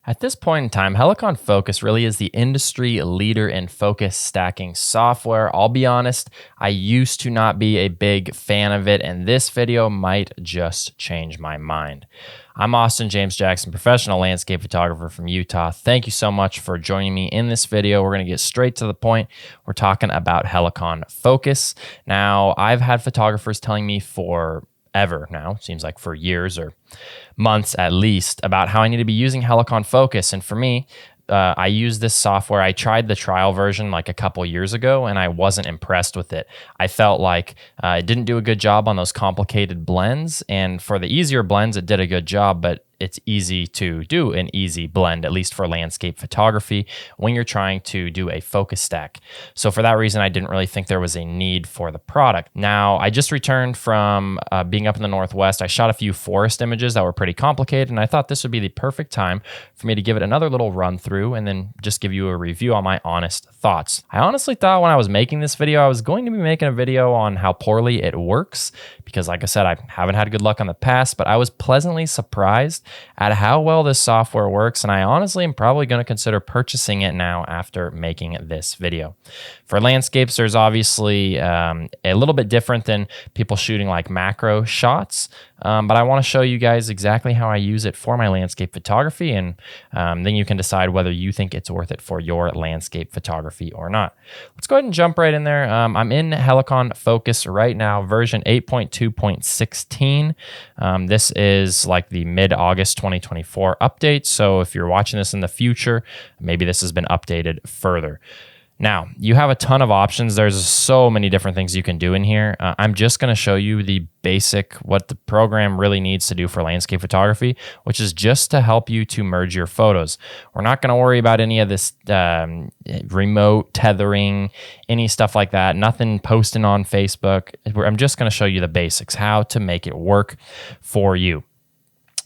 At this point in time, Helicon Focus really is the industry leader in focus stacking software. I'll be honest, I used to not be a big fan of it, and this video might just change my mind. I'm Austin James Jackson, professional landscape photographer from Utah. Thank you so much for joining me in this video. We're going to get straight to the point. We're talking about Helicon Focus. Now, I've had photographers telling me forever now, it seems like for years or months at least, about how I need to be using Helicon Focus. And for me, I use this software. I tried the trial version like a couple years ago and I wasn't impressed with it. I felt like it didn't do a good job on those complicated blends. And for the easier blends, it did a good job, but it's easy to do an easy blend, at least for landscape photography, when you're trying to do a focus stack. So for that reason, I didn't really think there was a need for the product. Now, I just returned from being up in the Northwest. I shot a few forest images that were pretty complicated, and I thought this would be the perfect time for me to give it another little run through and then just give you a review on my honest thoughts. I honestly thought when I was making this video, I was going to be making a video on how poorly it works, because like I said, I haven't had good luck on the past, but I was pleasantly surprised at how well this software works, and I honestly am probably going to consider purchasing it now after making this video. For landscapes, there's obviously a little bit different than people shooting like macro shots, but I want to show you guys exactly how I use it for my landscape photography, and then you can decide whether you think it's worth it for your landscape photography or not. Let's go ahead and jump right in there. I'm in Helicon Focus right now, version 8.2.16. This is like the mid-August 2024 update. So if you're watching this in the future, maybe this has been updated further. Now, you have a ton of options. There's so many different things you can do in here. I'm just going to show you the basic, what the program really needs to do for landscape photography, which is just to help you to merge your photos. We're not going to worry about any of this remote tethering, any stuff like that, nothing posting on Facebook. I'm just going to show you the basics, how to make it work for you.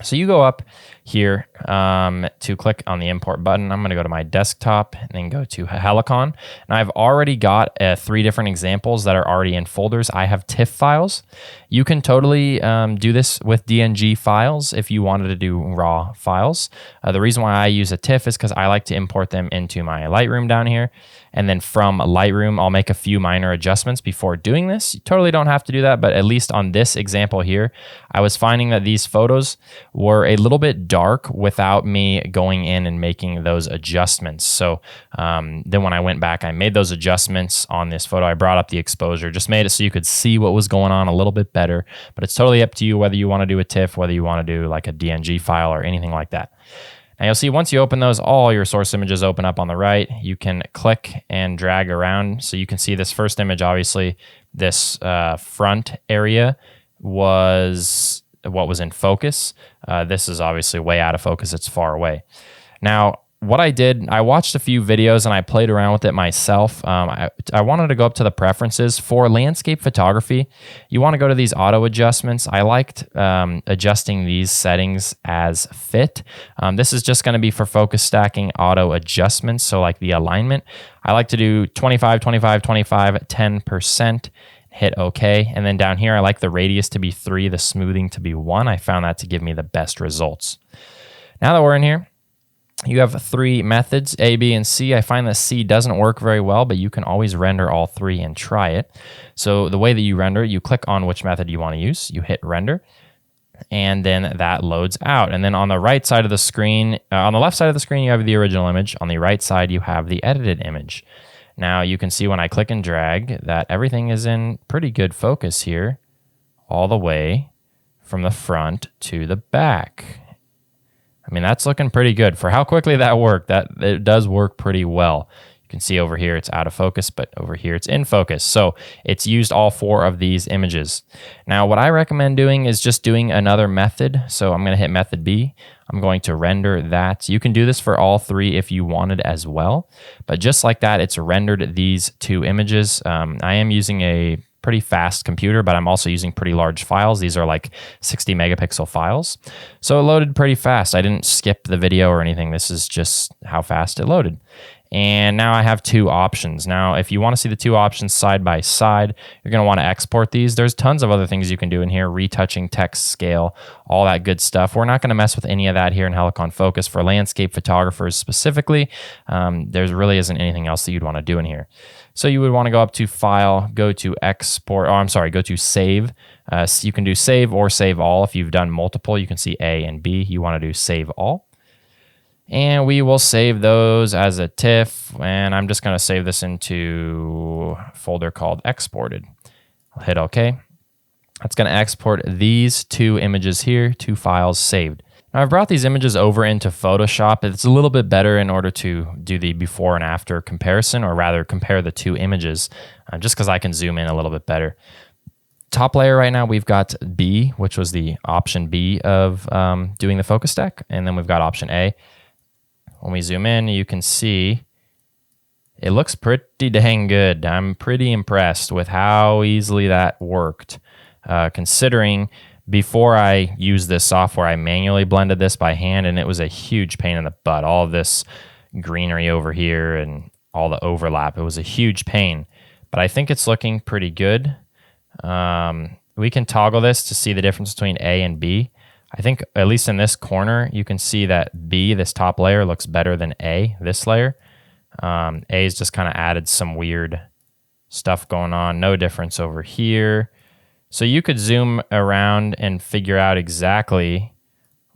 So you go up here to click on the import button. I'm going to go to my desktop and then go to Helicon. And I've already got 3 different examples that are already in folders. I have TIFF files. You can totally do this with DNG files if you wanted to do raw files. The reason why I use a TIFF is because I like to import them into my Lightroom down here. And then from Lightroom, I'll make a few minor adjustments before doing this. You totally don't have to do that, but at least on this example here, I was finding that these photos were a little bit dark without me going in and making those adjustments. So then when I went back, I made those adjustments on this photo. I brought up the exposure, just made it so you could see what was going on a little bit better, but it's totally up to you whether you want to do a TIFF, whether you want to do like a DNG file or anything like that. Now you'll see once you open those, all your source images open up on the right. You can click and drag around. So you can see this first image, obviously this front area was what was in focus. This is obviously way out of focus. It's far away. Now, what I did, I watched a few videos and I played around with it myself. I wanted to go up to the preferences. For landscape photography, you want to go to these auto adjustments. I liked adjusting these settings as fit. This is just going to be for focus stacking auto adjustments. So like the alignment, I like to do 25, 25, 25, 10%. Hit OK. And then down here, I like the radius to be 3, the smoothing to be 1. I found that to give me the best results. Now that we're in here, you have 3 methods, A, B, and C. I find that C doesn't work very well, but you can always render all 3 and try it. So the way that you render, you click on which method you want to use, you hit render, and then that loads out. And then on the right side of the screen, on the left side of the screen, you have the original image. On the right side, you have the edited image. Now you can see when I click and drag that everything is in pretty good focus here, all the way from the front to the back. I mean, that's looking pretty good. For how quickly that worked, that it does work pretty well. You can see over here it's out of focus, but over here it's in focus. So it's used all 4 of these images. Now, what I recommend doing is just doing another method. So I'm going to hit method B. I'm going to render that. You can do this for all 3 if you wanted as well. But just like that, it's rendered these 2 images. I am using a pretty fast computer, but I'm also using pretty large files. These are like 60 megapixel files. So it loaded pretty fast. I didn't skip the video or anything. This is just how fast it loaded. And now I have two options. Now, if you want to see the two options side by side, you're going to want to export these. There's tons of other things you can do in here, retouching, text, scale, all that good stuff. We're not going to mess with any of that here in Helicon Focus. For landscape photographers specifically, there really isn't anything else that you'd want to do in here. So you would want to go up to File, go to Export, go to Save. So you can do Save or Save All. If you've done multiple, you can see A and B. You want to do Save All. And we will save those as a TIFF, and I'm just going to save this into a folder called Exported. I'll hit OK. That's going to export these two images here, two files saved. Now I've brought these images over into Photoshop. It's a little bit better in order to do the before and after comparison, or rather compare the two images, just because I can zoom in a little bit better. Top layer right now, we've got B, which was the option B of doing the focus stack, and then we've got option A. When we zoom in, you can see it looks pretty dang good. I'm pretty impressed with how easily that worked. Considering before I used this software, I manually blended this by hand, and it was a huge pain in the butt. All of this greenery over here and all the overlap, it was a huge pain. But I think it's looking pretty good. We can toggle this to see the difference between A and B. I think at least in this corner, you can see that B, this top layer, looks better than A, this layer. A's just kind of added some weird stuff going on. No difference over here. So you could zoom around and figure out exactly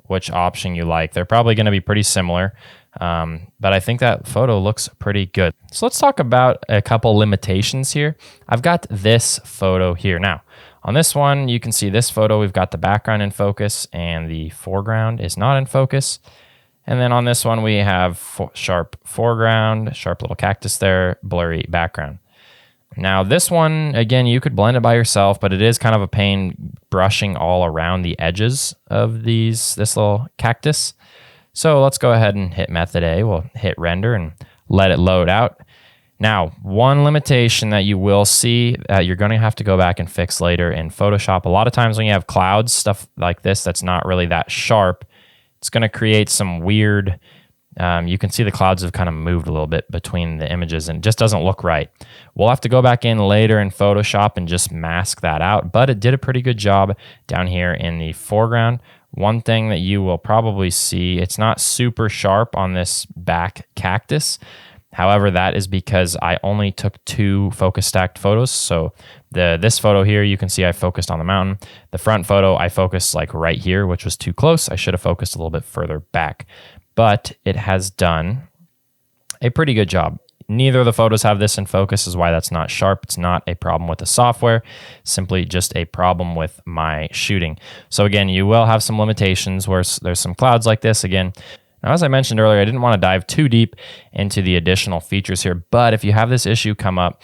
which option you like. They're probably going to be pretty similar, but I think that photo looks pretty good. So let's talk about a couple limitations here. I've got this photo here. Now, on this one, you can see this photo, we've got the background in focus and the foreground is not in focus. And then on this one, we have sharp foreground, sharp little cactus there, blurry background. Now this one, again, you could blend it by yourself, but it is kind of a pain brushing all around the edges of this little cactus. So let's go ahead and hit Method A. We'll hit Render and let it load out. Now, one limitation that you will see you're going to have to go back and fix later in Photoshop. A lot of times when you have clouds, stuff like this that's not really that sharp, it's going to create some weird, you can see the clouds have kind of moved a little bit between the images and it just doesn't look right. We'll have to go back in later in Photoshop and just mask that out, but it did a pretty good job down here in the foreground. One thing that you will probably see, it's not super sharp on this back cactus. However, that is because I only took two focus stacked photos. So this photo here, you can see I focused on the mountain. The front photo, I focused like right here, which was too close. I should have focused a little bit further back. But it has done a pretty good job. Neither of the photos have this in focus, is why that's not sharp. It's not a problem with the software, simply just a problem with my shooting. So again, you will have some limitations where there's some clouds like this. Again, now, as I mentioned earlier, I didn't want to dive too deep into the additional features here, but if you have this issue come up,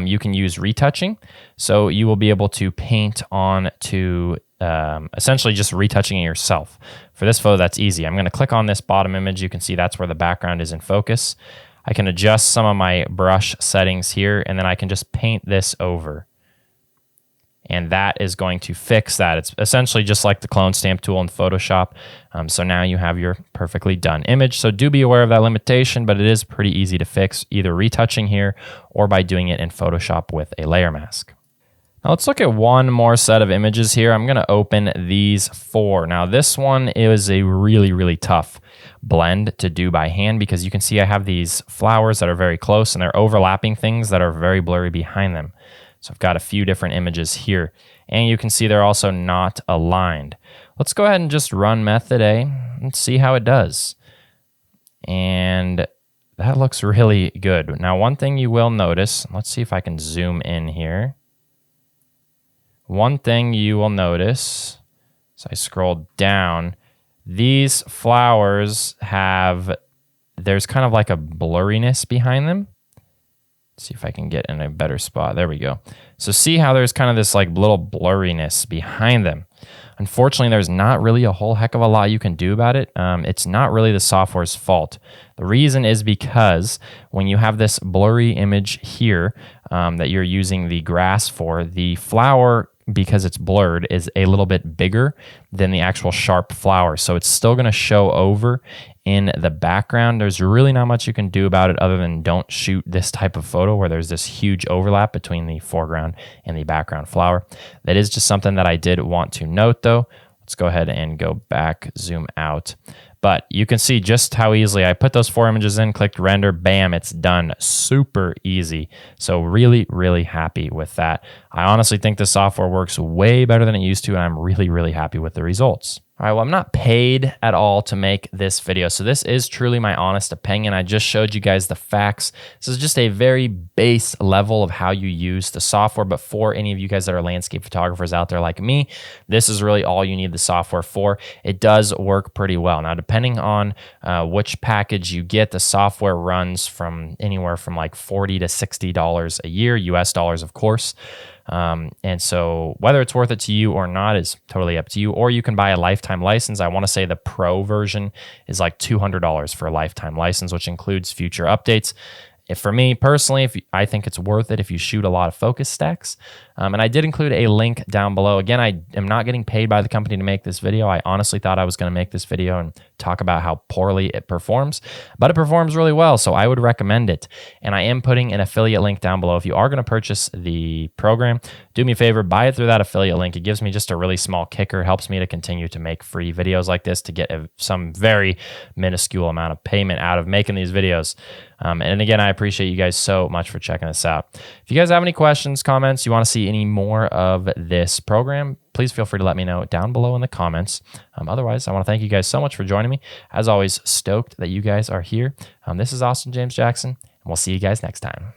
you can use retouching. So you will be able to paint on to essentially just retouching it yourself. For this photo, that's easy. I'm going to click on this bottom image. You can see that's where the background is in focus. I can adjust some of my brush settings here, and then I can just paint this over. And that is going to fix that. It's essentially just like the clone stamp tool in Photoshop. So now you have your perfectly done image. So do be aware of that limitation, but it is pretty easy to fix, either retouching here or by doing it in Photoshop with a layer mask. Now let's look at one more set of images here. I'm gonna open these four. Now this one is a really, really tough blend to do by hand because you can see I have these flowers that are very close and they're overlapping things that are very blurry behind them. So I've got a few different images here, and you can see they're also not aligned. Let's go ahead and just run Method A and see how it does. And that looks really good. Now, one thing you will notice, let's see if I can zoom in here. One thing you will notice, as I scroll down, these flowers there's kind of like a blurriness behind them. See if I can get in a better spot. There we go. So see how there's kind of this like little blurriness behind them. Unfortunately, there's not really a whole heck of a lot you can do about it. It's not really the software's fault. The reason is because when you have this blurry image here that you're using the grass for, the flower, because it's blurred, is a little bit bigger than the actual sharp flower. So it's still going to show over in the background. There's really not much you can do about it other than don't shoot this type of photo where there's this huge overlap between the foreground and the background flower. That is just something that I did want to note though. Let's go ahead and go back, zoom out. But you can see just how easily I put those 4 images in, clicked render, bam, it's done. Super easy. So really, really happy with that. I honestly think the software works way better than it used to, and I'm really, really happy with the results. All right, well, I'm not paid at all to make this video, so this is truly my honest opinion. I just showed you guys the facts. This is just a very base level of how you use the software, but for any of you guys that are landscape photographers out there like me, this is really all you need the software for. It does work pretty well. Now, depending on which package you get, the software runs from anywhere from like $40 to $60 a year, US dollars, of course. And so whether it's worth it to you or not is totally up to you, or you can buy a lifetime license. I want to say the pro version is like $200 for a lifetime license, which includes future updates. For me personally, I think it's worth it if you shoot a lot of focus stacks. And I did include a link down below. Again, I am not getting paid by the company to make this video. I honestly thought I was going to make this video and talk about how poorly it performs, but it performs really well, so I would recommend it. And I am putting an affiliate link down below. If you are going to purchase the program, do me a favor, buy it through that affiliate link. It gives me just a really small kicker, helps me to continue to make free videos like this, to get some very minuscule amount of payment out of making these videos. And again, I appreciate you guys so much for checking this out. If you guys have any questions, comments, you want to see any more of this program, please feel free to let me know down below in the comments. Otherwise, I want to thank you guys so much for joining me. As always, stoked that you guys are here. This is Austin James Jackson, and we'll see you guys next time.